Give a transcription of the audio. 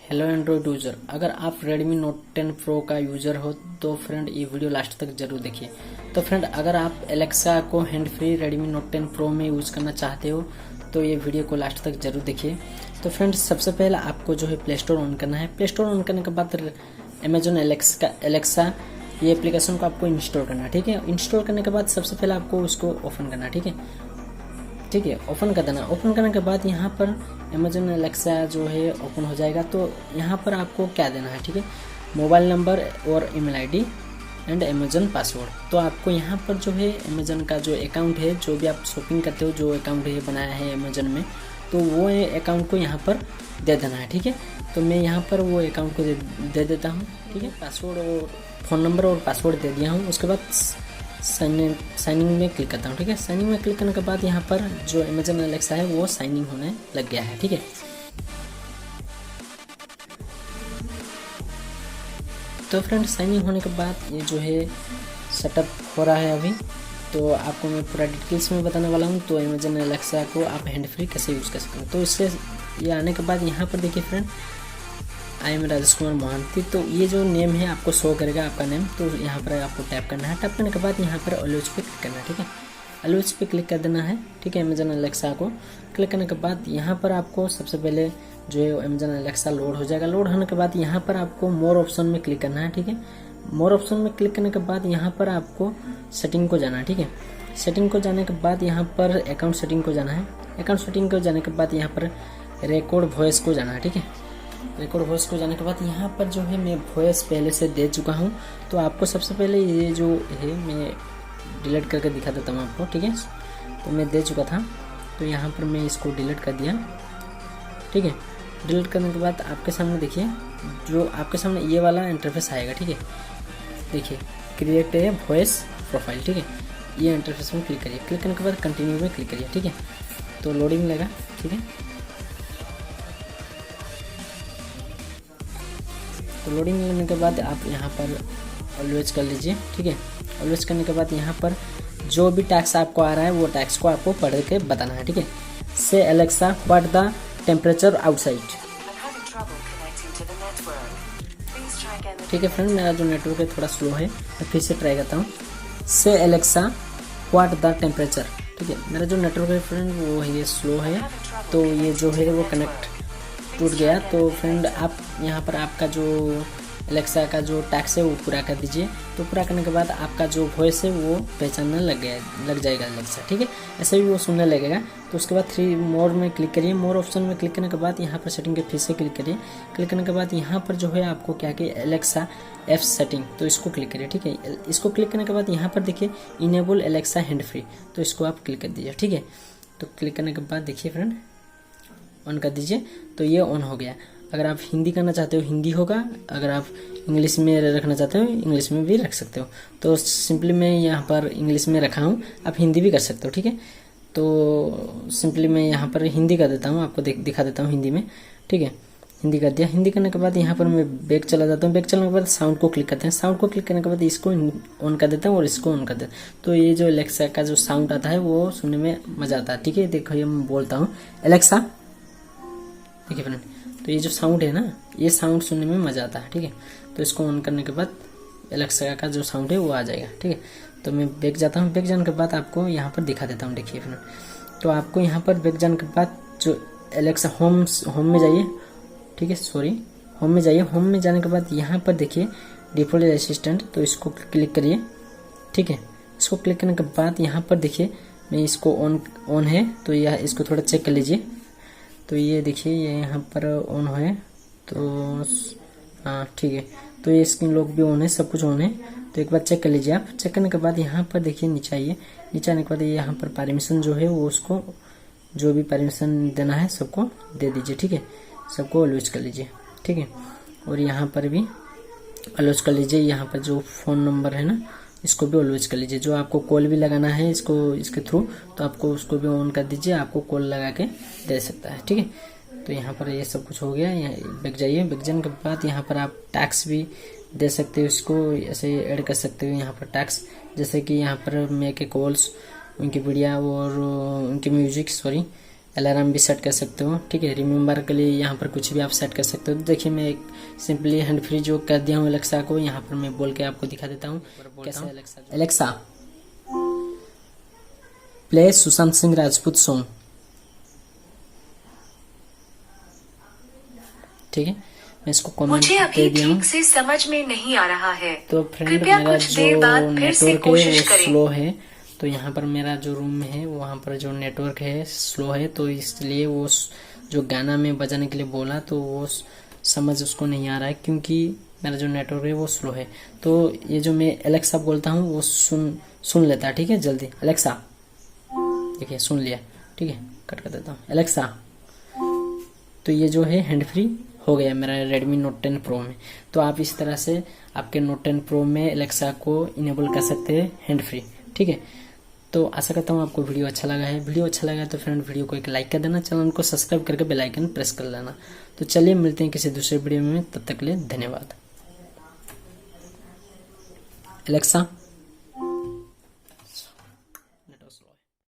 Hello Android user, अगर आप Redmi Note 10 Pro का यूजर हो तो फ्रेंड ये वीडियो लास्ट तक जरूर देखिए। तो फ्रेंड अगर आप एलेक्सा को hand free Redmi Note 10 Pro में यूज़ करना चाहते हो तो ये वीडियो को लास्ट तक जरूर देखिए। तो फ्रेंड सबसे पहले आपको जो है प्ले स्टोर ऑन करना है। प्ले स्टोर ऑन करने के बाद अमेजोन एलेक्सा ये एप्लीकेशन को आपको इंस्टॉल करना है। ठीक है, इंस्टॉल करने के बाद सबसे पहले आपको उसको ओपन करना है। ठीक है, ओपन कर देना। ओपन करने के बाद यहाँ पर अमेजोन एलेक्सा जो है ओपन हो जाएगा। तो यहाँ पर आपको क्या देना है, ठीक है, मोबाइल नंबर और email ID and Amazon password. तो आपको यहाँ पर जो है अमेजोन का जो अकाउंट है, जो भी आप शॉपिंग करते हो, जो अकाउंट है बनाया है अमेजोन में, तो वो अकाउंट को यहाँ पर दे देना है। ठीक है, तो मैं यहाँ पर वो अकाउंट को दे देता हूँ। ठीक है, पासवर्ड और फ़ोन नंबर और पासवर्ड दे दिया हूँ। उसके बाद साइनिंग में क्लिक करता हूँ। ठीक है, साइनिंग में क्लिक करने के बाद यहाँ पर जो अमेजन एलेक्सा है वो साइनिंग होने लग गया है। ठीक है, तो फ्रेंड साइनिंग होने के बाद ये जो है सेटअप हो रहा है अभी। तो आपको मैं पूरा डिटेल्स में बताने वाला हूँ। तो अमेजन एलेक्सा को आप हैंड फ्री कैसे यूज़ कर सकते हो। तो इससे ये आने के बाद यहाँ पर देखिए friend, I am Rajesh Kumar Mohanty. तो ये जो नेम है आपको शो करेगा, आपका नेम। तो यहाँ पर आपको टैप करना है। टैप करने के बाद यहाँ पर ऑलवेज पे क्लिक करना है। ठीक है, ऑलवेज पे क्लिक कर देना है। ठीक है, अमेजन एलेक्सा को क्लिक करने के बाद यहाँ पर आपको सबसे पहले जो है अमेजन एलेक्सा लोड हो जाएगा। लोड होने के बाद यहाँ पर आपको मोर ऑप्शन में क्लिक करना है। ठीक है, मोर ऑप्शन में क्लिक करने के बाद यहाँ पर आपको सेटिंग को जाना है। ठीक है, सेटिंग को जाने के बाद यहाँ पर अकाउंट सेटिंग को जाना है। अकाउंट सेटिंग को जाने के बाद यहाँ पर रिकॉर्ड वॉइस को जाना है। ठीक है, रिकॉर्ड वॉइस को जाने के बाद यहाँ पर जो है मैं वॉइस पहले से दे चुका हूँ। तो आपको सबसे पहले ये जो है मैं डिलीट करके दिखा देता हूँ आपको। ठीक है, तो मैं दे चुका था, तो यहाँ पर मैं इसको डिलीट कर दिया। ठीक है, डिलीट करने के बाद आपके सामने देखिए, जो आपके सामने ये वाला इंटरफेस आएगा। ठीक है, देखिए क्रिएट ए वॉइस प्रोफाइल। ठीक है, ये इंटरफेस में क्लिक करिए। क्लिक करने के बाद कंटिन्यू में क्लिक करिए। ठीक है, तो लोडिंग लेगा। ठीक है, तो लोडिंग लेने के बाद आप यहाँ पर ऑलवेज कर लीजिए। ठीक है, ऑलवेज करने के बाद यहाँ पर जो भी टैक्स आपको आ रहा है वो टैक्स को आपको पढ़ के बताना है। ठीक है, से Alexa what the temperature outside. ठीक है फ्रेंड, मेरा जो नेटवर्क है थोड़ा स्लो है, मैं फिर से ट्राई करता हूँ। से एलेक्सा व्हाट द टेम्परेचर। ठीक है, मेरा जो नेटवर्क है फ्रेंड वो है, ये स्लो है, तो ये जो है वो कनेक्ट टूट गया। तो फ्रेंड आप यहाँ पर आपका जो एलेक्सा का जो टैक्स है वो पूरा कर दीजिए। तो पूरा करने के बाद आपका जो वॉइस है वो पहचानने लग जाएगा एलेक्सा। ठीक है, ऐसे भी वो सुनने लगेगा। तो उसके बाद 3 मोर में क्लिक करिए। मोर ऑप्शन में क्लिक करने के बाद यहाँ पर सेटिंग के फिर से क्लिक करिए। क्लिक करने के बाद यहाँ पर जो है आपको क्या कि एलेक्सा एफ सेटिंग, तो इसको क्लिक करिए। ठीक है, इसको क्लिक करने के बाद यहाँ पर देखिए इनेबल एलेक्सा हैंड फ्री, तो इसको आप क्लिक कर दीजिए। ठीक है, तो क्लिक करने के बाद देखिए फ्रेंड ऑन कर दीजिए, तो ये ऑन हो गया। अगर आप हिंदी करना चाहते हो हिंदी होगा, अगर आप इंग्लिश में रखना चाहते हो इंग्लिश में भी रख सकते हो। तो सिंपली मैं यहाँ पर इंग्लिश में रखा हूँ, आप हिंदी भी कर सकते हो। ठीक है, तो सिंपली मैं यहाँ पर हिंदी कर देता हूँ, आपको दिखा देता हूँ हिंदी में। ठीक है, हिंदी कर दिया। हिंदी करने के बाद यहाँ पर मैं बैक चला जाता हूँ। बैक चलने के बाद साउंड को क्लिक करते हैं। साउंड को क्लिक करने के बाद इसको ऑन कर देता हूँ और इसको ऑन कर देता हूँ। तो ये जो एलेक्सा का जो साउंड आता है वो सुनने में मजा आता है। ठीक है, देखो ये मैं बोलता हूँ एलेक्सा। देखिए फ्रेंड, तो ये जो साउंड है ना, ये साउंड सुनने में मज़ा आता है। ठीक है, तो इसको ऑन करने के बाद एलेक्सा का जो साउंड है वो आ जाएगा। ठीक है, तो मैं बैक जाता हूँ। बैक जाने के बाद आपको यहाँ पर दिखा देता हूँ। देखिए फ्रेंड, तो आपको यहाँ पर बैक जाने के बाद जो एलेक्सा होम में जाइए। ठीक है, सॉरी, होम में जाइए। होम में जाने के बाद यहाँ पर देखिए डिफॉल्ट असिस्टेंट, तो इसको क्लिक करिए। ठीक है, इसको क्लिक करने के बाद यहाँ पर देखिए मैं इसको ऑन है, तो यह इसको थोड़ा चेक कर लीजिए। तो ये देखिए ये यहाँ पर ऑन है, तो हाँ ठीक है, तो ये स्क्रीन लॉक भी ऑन है, सब कुछ ऑन है। तो एक बार चेक कर लीजिए आप। चेक करने के बाद यहाँ पर देखिए नीचे आइए। नीचे आने के बाद यहाँ पर परमिशन जो है वो उसको जो भी परमिशन देना है सबको दे दीजिए। ठीक है, सबको ऑलवेज कर लीजिए। ठीक है, और यहाँ पर भी ऑलवेज कर लीजिए। यहाँ पर जो फ़ोन नंबर है ना, इसको भी ऑलवेज कर लीजिए। जो आपको कॉल भी लगाना है इसके थ्रू, तो आपको उसको भी ऑन कर दीजिए, आपको कॉल लगा के दे सकता है। ठीक है, तो यहाँ पर ये सब कुछ हो गया। यहाँ बैक जाइए। बैक जाने के बाद यहाँ पर आप टैक्स भी दे सकते हो, इसको ऐसे ऐड कर सकते हो यहाँ पर टैक्स, जैसे कि यहाँ पर मेक ए कॉल्स, उनकी वीडियो और उनकी म्यूजिक, सॉरी अलार्म भी सेट कर सकते हो, ठीक है। रिमेम्बर के लिए यहाँ पर कुछ भी आप सेट कर सकते हो। तो देखिए मैं एक सिंपली हैंड फ्री जो कर दिया हूँ एलेक्सा को, यहाँ पर मैं बोल के आपको दिखा देता हूँ कैसे। Alexa play Sushant Singh Rajput song, ठीक है। मैं इसको कमेंट दे दिया हूँ। से समझ में नहीं आ रहा है, तो फ्रेंड मेरा जो नेटवर्क है वो स्लो है, तो यहाँ पर मेरा जो रूम है वहाँ पर जो नेटवर्क है स्लो है, तो इसलिए वो जो गाना में बजाने के लिए बोला तो वो समझ उसको नहीं आ रहा है, क्योंकि मेरा जो नेटवर्क है वो स्लो है। तो ये जो मैं एलेक्सा बोलता हूँ वो सुन लेता है, ठीक है। जल्दी एलेक्सा, देखिए सुन लिया, ठीक है। कट कर देता हूँ एलेक्सा। तो ये जो है हैंड फ्री हो गया मेरा Redmi Note 10 Pro में। तो आप इस तरह से आपके Note 10 Pro में एलेक्सा को इनेबल कर सकते हैं हैंड फ्री, ठीक है। तो आशा करता हूँ आपको वीडियो अच्छा लगा है। वीडियो अच्छा लगा तो फ्रेंड वीडियो को एक लाइक कर देना, चैनल को सब्सक्राइब करके बेल आइकन प्रेस कर लेना। तो चलिए मिलते हैं किसी दूसरे वीडियो में, तब तक के लिए धन्यवाद। एलेक्सा